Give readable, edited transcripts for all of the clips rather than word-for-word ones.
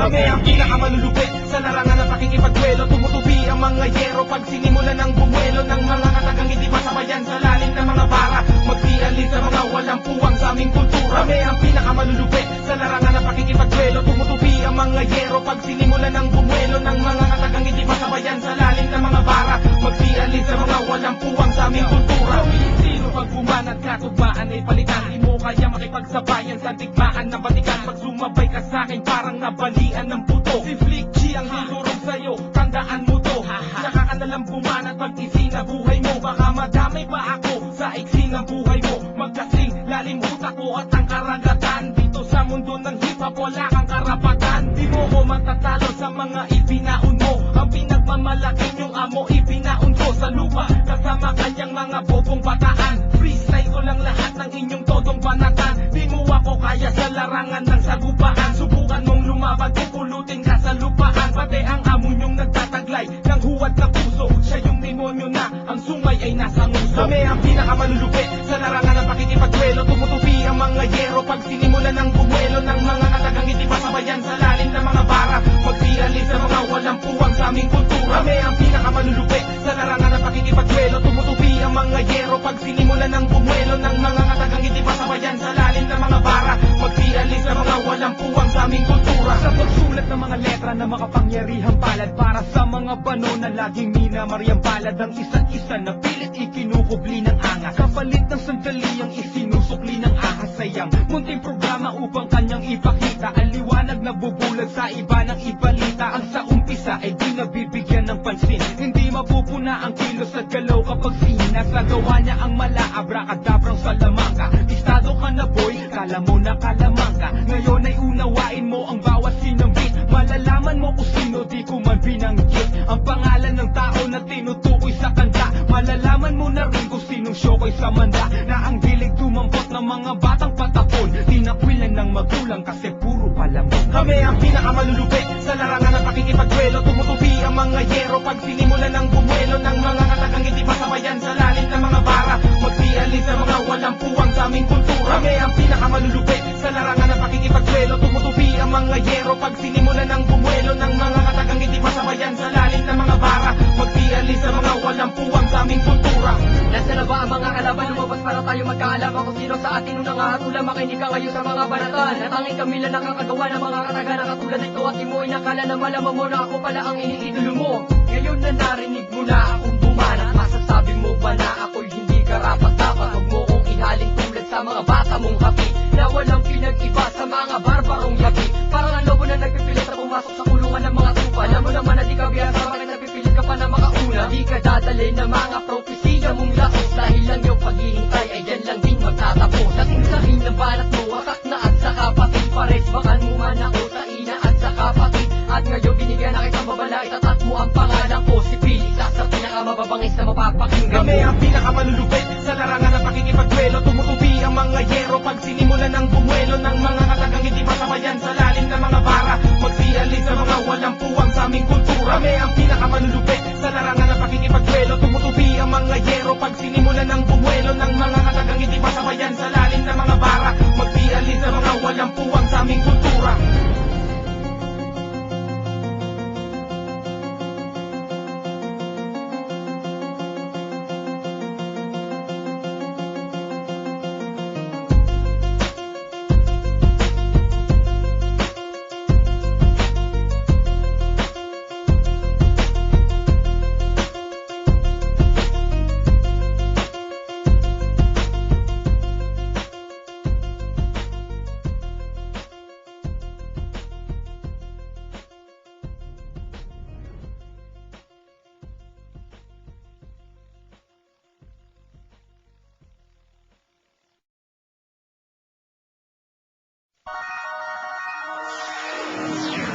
Kami ang pinakamalulupit sa larangan ng pakikipagduelo. Tumutubi ang mga yero pag sinimulan ng bumuelo ng mga katagang hindi masabayan sa lalim ng mga bara. Magsialin sa mga walang puwang sa aming kultura. Kami ang pinakamalulupit sa larangan ng pakikipagduelo. Tumutubi ang mga yero pag sinimulan ng bumuelo ng mga katagang hindi masabayan sa lalim ng mga bara. Magsialin sa mga walang puwang sa aming kultura. Sino pag bumanat katugmaan ay palitan. Di mo kaya makipagsabayan sa digmaan ng batikan. Pag sumabay ka sa'kin parang nabalian ng puto. Si Flick G ang hiturog sa'yo, tandaan mo to. Saka ka nalang bumanat pag isinabuhay mo. Baka madamay pa ako sa iksi ng buhay mo. Magkasing lalim utak ko at ang karagatan. Dito sa mundo ng hip-hop wala kang karapatan. Di mo ko matatalo sa mga ibinaon mo. Ang pinagmamalaki yung amo ibinaon ko sa lupa. Kasama kanyang mga bobong bataan. Freestyle ko lang lahat ng inyong todong banatan. Di mo ako kaya sa larangan ng sagupaan. Subukan mong lumaban, pupulutin ka sa lupaan. Pati ang amo nyong nagtataglay ng huwad na puso. Siya yung demonyo na ang sungay ay nasa nguso. Kami ang pinakamalulupit sa larangan ng pakikipagduelo. Tumutubi ang mga yero pag sinimulan ng bumuelo ng mga katagang hindi masabayan sa lalim ng mga bara. Magsialin sa mga walang puwang sa aming kultura. Kami ang pinakamalulupit sa larangan ng pakikipagduelo. Tumutubi ang mga yero pag sinimulan ng bumuelo ng mga katagang hindi masabayan sa lalim ng mga bara. Magsialin sa mga walang puwang sa aming kultura. Sa pagsulat ng mga letra na makapangyarihang palad para sa mga bano na laging minamaryang palad. Ang isa't isa na pilit ikinukubli ng angas. Kapalit ng sandali ang isinusukli ng ahas. Sayang munting programa upang kanyang ipakita ang liwanag na bubulag sa iba ng ibalita. Ang sa umpisa ay di nabibigyan ng pansin. Hindi mapupuna ang kilos at galaw kapag sinasagawa niya ang mala abracadabrang salamangka. Listado ka na boy, kala mo na kalamang ka. Ngayon ay unawain mo ang bawat sinambit. Malalaman mo kung sino di ko man binanggit. Ang pangalan ng tao na tinutukoy sa kanta. Malalaman mo na rin kung sinong syokoy sa manda. Na ang dilig tumambot ng mga batang patapon. Tinakwilan ng magulang kasi puro palamon. Kami ang pinakamalulupit sa larangan ng pakikipagduelo. Tumutubi ang mga yero pag sinimulan ng bumuelo ng mga katagang hindi masabayan sa lalim ng mga bara. Magsialin sa mga walang puwang sa aming kultura. Kami ang pinakamalulupit sa larangan ng pakikipagduelo. Tumutubi ang mga yero pag sinimulan ng bumuelo ng mga katagang hindi masabayan sa lalim ng mga bara. Magsialin sa mga walang puwang sa aming kultura. Nasa na ba ang mga kalaban? Lumabas para tayo magkaalaman kung sino sa atin unang hahatulan. Makinig ka ngayon sa mga banatan. Natanging kami lang nakakagawa ng mga kataga na katulad ito. At mo inakala na malaman mo na ako pala ang iniidolo mo. Ngayon na narinig mo na akong bumanat. Masasabi mo ba na ako'y hindi karapat-dapat? Huwag mo kong ihaling tulad sa mga bata mong hapi na walang pinag-iba sa mga barbarong yapi. Parang ang lobo na nagpipilit na pumasok sa kulungan ng mga tupa. Alam mo naman na di ka biyasa, bakit nagpipilit ka pa na makauna? Di ka dadalhin ng mga propesiya mong laos. Dahil lang yung paghihintay ay yan lang din magtatapos. Lasing sahin ng banat mo, wasak na at sa kapatid. Pares bakan mo man ako sa ina at sa kapatid. At ngayon binigyan na kitang babala, itatat mo ang pangalan ko. Si Pili, sa pinakamababangis na mapapakinggan. Kami ang pinakamalulupit sa larangan ng pakikipagduelo. Tumutubi ang mga yero pag sinimulan ng bumuelo ng mga katagang hindi masabayan sa lalim ng mga bara. Magsialin sa mga walang puwang sa aming kultura. Kami ang pinakamalulupit sa larangan ng pakikipagduelo. Tumutubi ang mga yero pag sinimulan ng bumuelo ng mga katagang hindi masabayan sa lalim ng mga bara. Magsialin sa mga walang puwang sa aming kultura.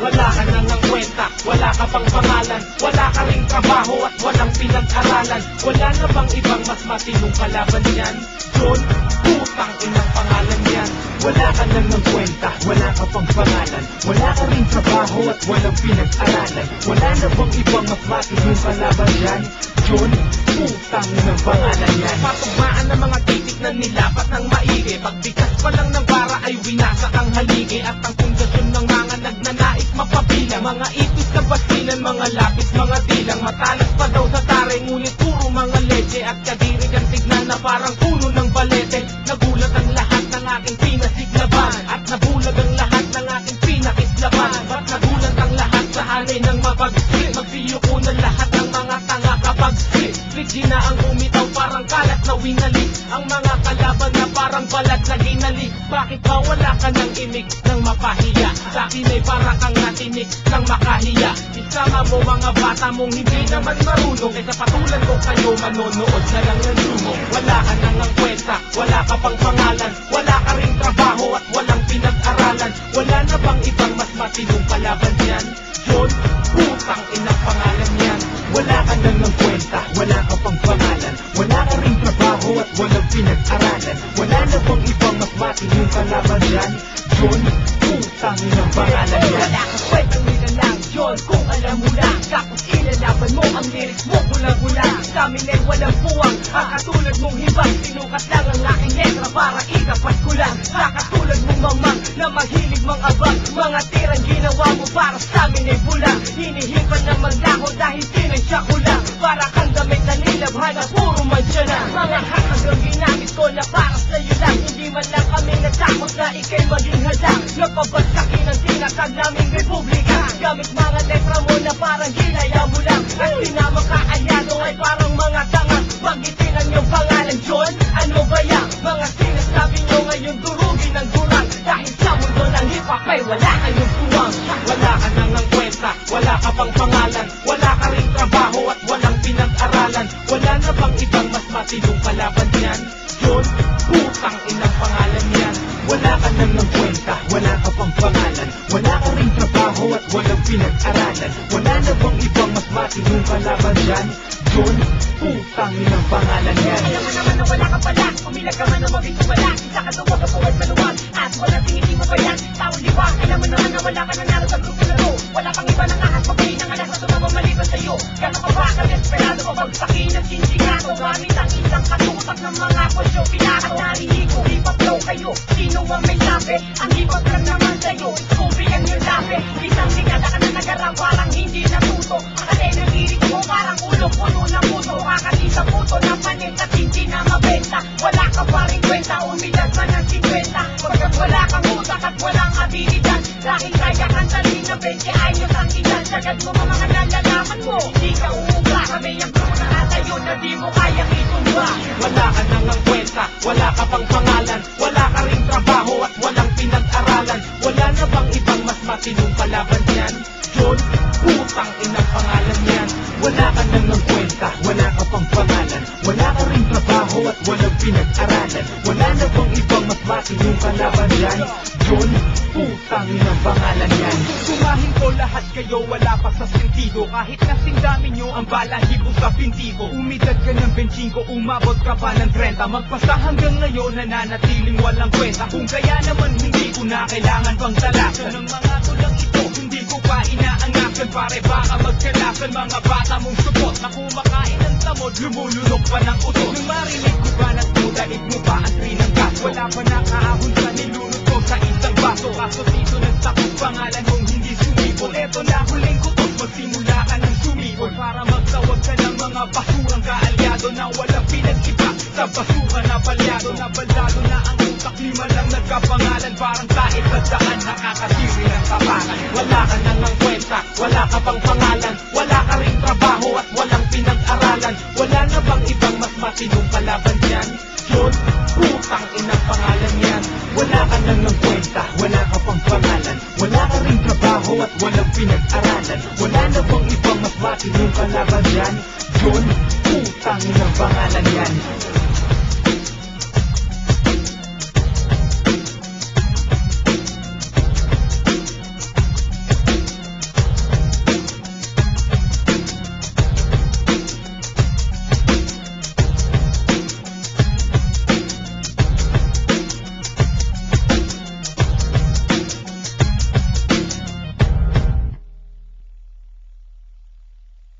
Wala ka nang ng kwenta, wala ka pang pangalan, wala ka ring trabaho at walang pinag-aralan. Wala na bang ibang mas matinong kalaban yan? John, putang inang pangalan yan. Wala ka nang ng kwenta, wala ka pang pangalan, wala ka ring trabaho at walang pinag-aralan. Wala na bang ibang mas matinong kalaban yan? John, putang inang pangalan yan. Patugmaan ng mga titik na nilapat ng maigi. Pagbigas pa lang ng bara ay winasak ang haligi. At ang pundasyon ng mga nagnanais mapabilang. Mga itis na basilan, mga lapis, mga dilang. Matalas pa daw sa tare, ngunit puro mga leche. At kadiri kang tignan na parang puno ng balete. Nagulat ang lahat ng aking pinasiglaban, at nabulag ang lahat ng aking pinakislaban. Ba't nagulat ang lahat sa hanay ng mabagsik? Magsiyo ko na lahat ng mga tanga kapag slip. Regina ang umitaw, parang kalat na winalik. Ang mga kalaban na parang balat na ginalik. Bakit ba wala ka ng imig ng mapahiya? Sa akin ay parang kang natinig ng makahiya. Isama mo mga bata mong hindi naman marunong. Kaysa patulan ko kayo, manonood na lang ng sumo. Wala ka nang ang kwenta, wala ka pang pangalan, wala ka ring trabaho at walang pinag-aralan. Wala na bang ibang mas matinong kalaban yan? John, putang inang pangalan yan. Wala ka nang ang kwenta, wala ka pang pangalan, wala ka ring trabaho at walang pinag-aralan. Wala na bang ibang mas matinong kalaban yan? John, putang inang pangalan yan. Wala ka kwentang nilalang, John, kung alam mo lang. Tapos ilalaban mo ang lyrics mo, bula-bula. Sa amin ay walang puwang, ang katulad mong hibang. Sinukat lang ang aking letra para ikapat ko lang. Sa katulad mong mamang na mahilig mang abang. Mga tirang ginawa mo para sa amin ay bulang. Hinihipan naman ako dahil sinansya ko lang. Para kang damit na nilabhan na puro mansya na. Mga hakagang ginamit ko na para sa'yo lang. Hindi man lang kami natakot na ikay maging hadang. Napabagsakin ang tinatag naming republika. Gamit mga letra mo na parang ginaya mo lang. At sinamang kaalyado ay parang mga tanga. Bagitin ang iyong pangalan, John, ano ba yan? Mga sinasabi nyo ngayon durugin ng durang. Dahil sa mundo ng hip-hop ay wala kayong puwang. Wala ka nang ang kwenta, wala ka pang pangalan, wala ka ring trabaho at walang pinag-aralan. Wala na bang ibang mas matinong kalaban yan? John, putang inang pangalan yan. Wala ka nang ang kwenta, wala ka pang pangalan, wala ka ring trabaho at walang pinag-aralan. Wala na bang ibang mas matinong kalaban yan? John, putang inang pangalan yan. Alam mo naman na wala ka pala. Umilag ka man na mabig wala. Isa ka tuwag ka puwag maluwag. At wala tingin mo pa yan. Tawag di ba? Alam mo naman na wala ka nanalo sa grupo na to. Wala pang iba nang nakakapagay ng alas na tumamang maliban sa'yo. Gano'n ka ba ka-desperado o bagsakin ng sindikato? Gamit ang isang katutak ng mga kwasyo. Pinaka narinig ko, hip-hop flow kayo. Sino ang may sabi? Ang hip-hop lang naman sa'yo. Scooby ang yung labi. Isang dekada ka na nagarang parang hindi natuto. Akala ng lirik mo parang ulo puno ng puso. Kakati sa puto na panin at hindi na mabenta. Wala ka pa rin kwenta, umidad man ng 50. Pagkat wala kang utak at walang abilidad. Dahil kaya kang talin na 20 ayos ang edad. Sagad mo mga nalalaman mo, hindi ka uuga. Kami ang crew na natayo na di mo kayang itumba. Wala ka nang ang kwenta, wala ka pang pangalan, wala ka ring trabaho at walang pinag-aralan. Wala na bang ibang mas matinong kalaban yan? John, putang inang pangalan yan. Wala ka nang ang kwenta, wala ka pang pangalan, wala ka ring trabaho at walang pinag-aralan. Wala na bang ibang mas matinong kalaban yan? John, putang inang pangalan yan. Sumahin ko lahat kayo, wala pa sa sentido. Kahit kasing dami nyo ang balahibo sa pintigo. Umidad ka ng 25, umabot ka pa ng 30. Magpasa hanggang ngayon, nananatiling walang kwenta. Kung kaya naman hindi ko na kailangan pang talasan ng mga tulang ito. Hindi ko pa inaangasan, pare baka magkalasan. Mga bata mong supot na kumakain ng tamod, lumulunok pa ng utot. Nung marinig ko ba na daig mo pa ang ng gas? Wala pa nakaahon sa nilunod ko sa isang baso. Kaso dito nagtapos pangalan mong hindi sumipol. Eto na huling kutos, magsimula ka ng sumipol. Para magtawag ka ng mga basurang kaalyado na walang pinag-iba. Sa basura na palyado, na baldado na ang utak. Lima lang nagkapangalan, parang kahit sa daan nakakasiri ng tapakan. Wala ka nang ang kwenta, wala ka pang pangalan, wala ka ring trabaho at walang pinag-aralan. Wala na bang ibang mas matinong kalaban yan? John, putang inang pangalan yan. Wala ka nang ang kwenta, wala ka pang pangalan, wala ka ring trabaho at walang pinag-aralan. Wala na bang ibang mas matinong kalaban yan? John, putang inang pangalan yan.